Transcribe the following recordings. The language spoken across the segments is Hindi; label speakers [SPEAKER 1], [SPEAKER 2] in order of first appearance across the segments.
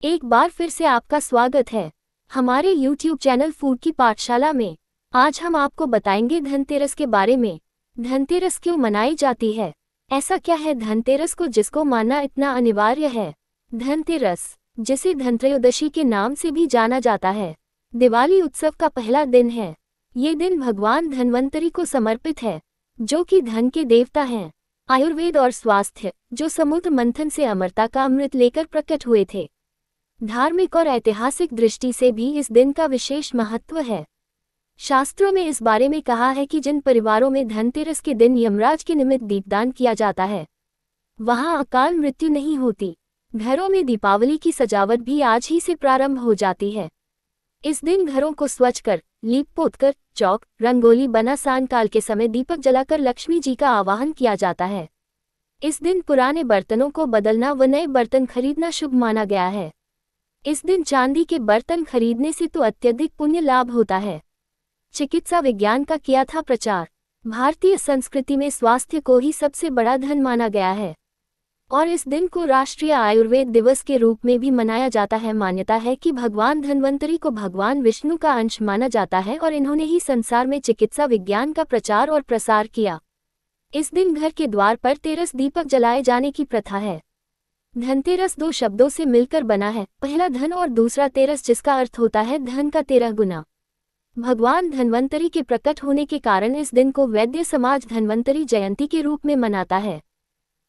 [SPEAKER 1] एक बार फिर से आपका स्वागत है हमारे YouTube चैनल फूड की पाठशाला में। आज हम आपको बताएंगे धनतेरस के बारे में। धनतेरस क्यों मनाई जाती है? ऐसा क्या है धनतेरस को जिसको मानना इतना अनिवार्य है? धनतेरस, जिसे धनत्रयोदशी के नाम से भी जाना जाता है, दिवाली उत्सव का पहला दिन है। ये दिन भगवान धन्वंतरी को समर्पित है, जो कि धन के देवता हैं। आयुर्वेद और स्वास्थ्य, जो समुद्र मंथन से अमरता का अमृत लेकर प्रकट हुए थे। धार्मिक और ऐतिहासिक दृष्टि से भी इस दिन का विशेष महत्व है। शास्त्रों में इस बारे में कहा है कि जिन परिवारों में धनतेरस के दिन यमराज के निमित्त दीपदान किया जाता है, वहां अकाल मृत्यु नहीं होती। घरों में दीपावली की सजावट भी आज ही से प्रारंभ हो जाती है। इस दिन घरों को स्वच्छ कर, लीप पोत कर, चौक रंगोली बना सायंकाल के समय दीपक जलाकर लक्ष्मी जी का आवाहन किया जाता है। इस दिन पुराने बर्तनों को बदलना व नए बर्तन खरीदना शुभ माना गया है। इस दिन चांदी के बर्तन खरीदने से तो अत्यधिक पुण्य लाभ होता है। चिकित्सा विज्ञान का किया था प्रचार। भारतीय संस्कृति में स्वास्थ्य को ही सबसे बड़ा धन माना गया है और इस दिन को राष्ट्रीय आयुर्वेद दिवस के रूप में भी मनाया जाता है। मान्यता है कि भगवान धन्वंतरी को भगवान विष्णु का अंश माना जाता है और इन्होंने ही संसार में चिकित्सा विज्ञान का प्रचार और प्रसार किया। इस दिन घर के द्वार पर तेरस दीपक जलाए जाने की प्रथा है। धनतेरस दो शब्दों से मिलकर बना है, पहला धन और दूसरा तेरस, जिसका अर्थ होता है धन का 13 गुना। भगवान धन्वंतरी के प्रकट होने के कारण इस दिन को वैद्य समाज धन्वंतरी जयंती के रूप में मनाता है,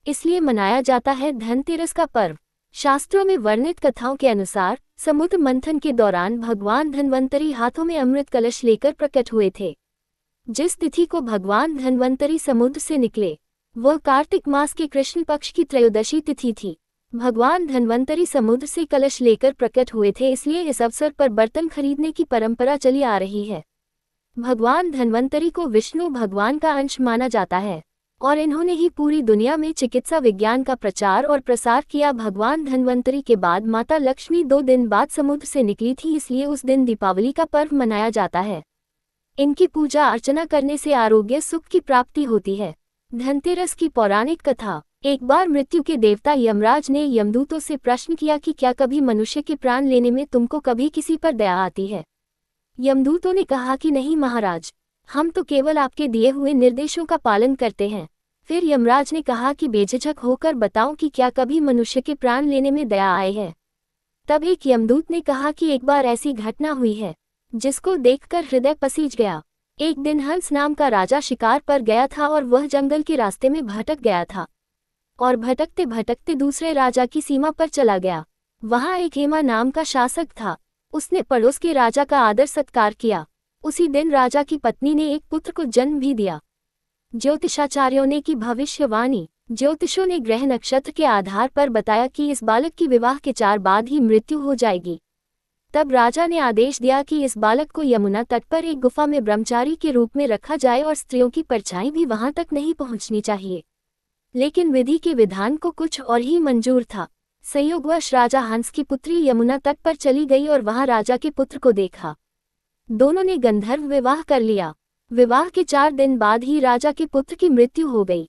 [SPEAKER 1] इसलिए मनाया जाता है धनतेरस का पर्व। शास्त्रों में वर्णित कथाओं के अनुसार समुद्र मंथन के दौरान भगवान धन्वंतरी हाथों में अमृत कलश लेकर प्रकट हुए थे। जिस तिथि को भगवान धन्वंतरी समुद्र से निकले वह कार्तिक मास के कृष्ण पक्ष की त्रयोदशी तिथि थी। भगवान धन्वंतरी समुद्र से कलश लेकर प्रकट हुए थे, इसलिए इस अवसर पर बर्तन खरीदने की परंपरा चली आ रही है। भगवान धन्वंतरी को विष्णु भगवान का अंश माना जाता है और इन्होंने ही पूरी दुनिया में चिकित्सा विज्ञान का प्रचार और प्रसार किया। भगवान धन्वंतरी के बाद माता लक्ष्मी 2 दिन बाद समुद्र से निकली थी, इसलिए उस दिन दीपावली का पर्व मनाया जाता है। इनकी पूजा अर्चना करने से आरोग्य सुख की प्राप्ति होती है। धनतेरस की पौराणिक कथा। एक बार मृत्यु के देवता यमराज ने यमदूतों से प्रश्न किया कि क्या कभी मनुष्य के प्राण लेने में तुमको कभी किसी पर दया आती है? यमदूतों ने कहा कि नहीं महाराज, हम तो केवल आपके दिए हुए निर्देशों का पालन करते हैं। फिर यमराज ने कहा कि बेझिझक होकर बताओ कि क्या कभी मनुष्य के प्राण लेने में दया आए है? तब एक यमदूत ने कहा कि एक बार ऐसी घटना हुई है जिसको देखकर हृदय पसीज गया। एक दिन हंस नाम का राजा शिकार पर गया था और वह जंगल के रास्ते में भटक गया था और भटकते भटकते दूसरे राजा की सीमा पर चला गया। वहां एक हेमा नाम का शासक था। उसने पड़ोस के राजा का आदर सत्कार किया। उसी दिन राजा की पत्नी ने एक पुत्र को जन्म भी दिया। ज्योतिषाचार्यों ने की भविष्यवाणी। ज्योतिषों ने ग्रह नक्षत्र के आधार पर बताया कि इस बालक की विवाह के 4 बाद ही मृत्यु हो जाएगी। तब राजा ने आदेश दिया कि इस बालक को यमुना तट पर एक गुफा में ब्रह्मचारी के रूप में रखा जाए और स्त्रियों की परछाई भी वहां तक नहीं पहुंचनी चाहिए। लेकिन विधि के विधान को कुछ और ही मंजूर था। संयोगवश राजा हंस की पुत्री यमुना तट पर चली गई और वहां राजा के पुत्र को देखा। दोनों ने गंधर्व विवाह कर लिया। विवाह के 4 दिन बाद ही राजा के पुत्र की मृत्यु हो गई।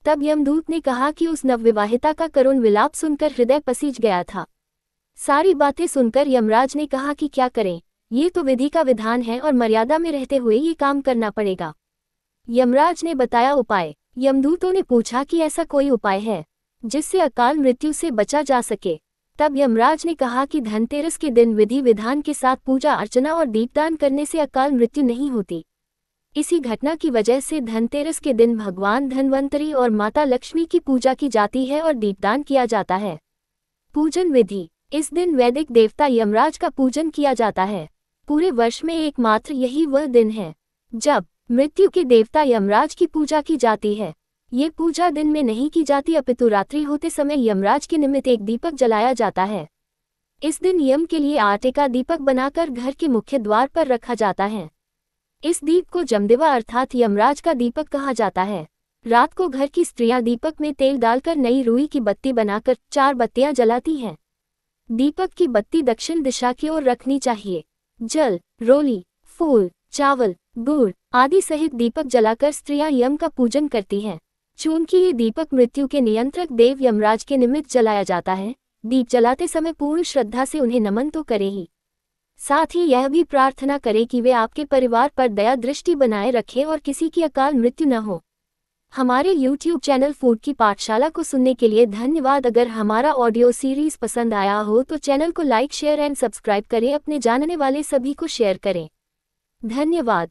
[SPEAKER 1] तब यमदूत ने कहा कि उस नवविवाहिता का करुण विलाप सुनकर हृदय पसीज गया था। सारी बातें सुनकर यमराज ने कहा कि क्या करें, ये तो विधि का विधान है और मर्यादा में रहते हुए ये काम करना पड़ेगा। यमराज ने बताया उपाय। यमदूतों ने पूछा कि ऐसा कोई उपाय है जिससे अकाल मृत्यु से बचा जा सके? तब यमराज ने कहा कि धनतेरस के दिन विधि विधान के साथ पूजा अर्चना और दीपदान करने से अकाल मृत्यु नहीं होती। इसी घटना की वजह से धनतेरस के दिन भगवान धन्वंतरी और माता लक्ष्मी की पूजा की जाती है और दीपदान किया जाता है। पूजन विधि। इस दिन वैदिक देवता यमराज का पूजन किया जाता है। पूरे वर्ष में एकमात्र यही वह दिन है जब मृत्यु के देवता यमराज की पूजा की जाती है। ये पूजा दिन में नहीं की जाती, अपितु रात्रि होते समय यमराज के निमित्त एक दीपक जलाया जाता है। इस दिन यम के लिए आटे का दीपक बनाकर घर के मुख्य द्वार पर रखा जाता है। इस दीप को जमदेवा अर्थात यमराज का दीपक कहा जाता है। रात को घर की स्त्रियां दीपक में तेल डालकर नई रुई की बत्ती बनाकर 4 बत्तियां जलाती हैं। दीपक की बत्ती दक्षिण दिशा की ओर रखनी चाहिए। जल, रोली, फूल, चावल, गुड़ आदि सहित दीपक जलाकर स्त्रियां यम का पूजन करती हैं। चूंकि ये दीपक मृत्यु के नियंत्रक देव यमराज के निमित्त जलाया जाता है, दीप जलाते समय पूर्ण श्रद्धा से उन्हें नमन तो करें ही, साथ ही यह भी प्रार्थना करें कि वे आपके परिवार पर दया दृष्टि बनाए रखें और किसी की अकाल मृत्यु न हो। हमारे YouTube चैनल फूड की पाठशाला को सुनने के लिए धन्यवाद। अगर हमारा ऑडियो सीरीज पसंद आया हो तो चैनल को लाइक शेयर एंड सब्सक्राइब करें, अपने जानने वाले सभी को शेयर करें। धन्यवाद।